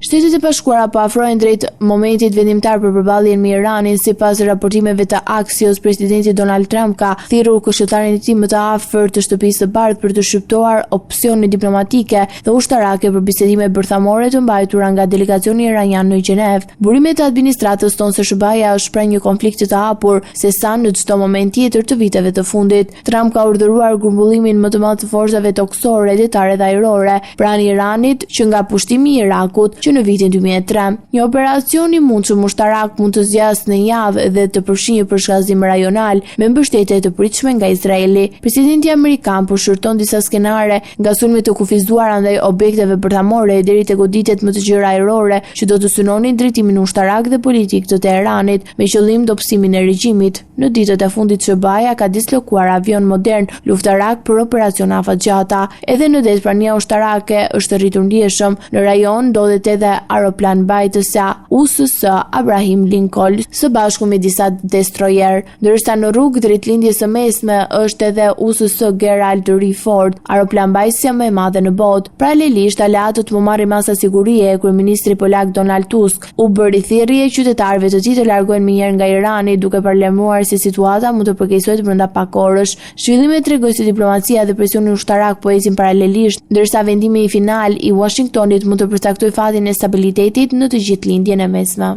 Shtetet e Bashkuara po afrohen drejt momentit vendimtar për përballjen me Iranin. Sipas raportimeve të Axios, presidenti Donald Trump ka thirrur këshilltarin e tij më të afërt të Shtëpisë së Bardhë për të shqyrtuar opsione diplomatike dhe ushtarake për bisedime bërthamore të mbajtura nga delegacioni iranian në Gjenev. Burimet e administratës tonë se SBA është pranë një konflikti të hapur se sa në çdo moment tjetër të viteve të fundit. Trump ka urdhëruar grumbullimin më të madh të forcave toksore, detare dhe ajrore pranë Iranit që nga pushtimi i Irakut në vitin 2003. Një operacion i mundshëm ushtarak mund të zgjasë në javë dhe të përfshijë përshkallëzim rajonal me mbështetje të pritshme nga Izraeli. Presidenti amerikan po shërton disa skenare nga sulmet të kufizuara ndaj objekteve bërthamore deri te goditjet më të gjera ajrore që do të synonin drejtimin ushtarak dhe politik të Teheranit me qëllim dobësimin e regjimit. Në ditët e fundit SBA ka dislokuar avion modern luftarak për operacione afatgjata. Edhe në det prania ushtarake është rritur ndjeshëm. Në rajon ndodhet edhe aeroplan mbajtësja USS Abraham Lincoln së bashku me disa destroyer, ndërsa në rrugë drejt lindjes së mesme është edhe USS Gerald R. Ford, aeroplan mbajtësja më e madhe në botë. Paralelisht, aleatët më marrin masa sigurie. Kryeministri polak Donald Tusk u bëri thirrje qytetarëve të tij të largohen menjëherë nga Irani, duke paralajmëruar se situata mund të përkeqësohet brenda pak orësh. Zhvillimet tregojnë se diplomacia dhe presioni ushtarak po ecin paralelisht, ndërsa vendimi final i Washingtonit mund të përcaktojë fatin e stabilitetit në të gjithë lindjen e mesme.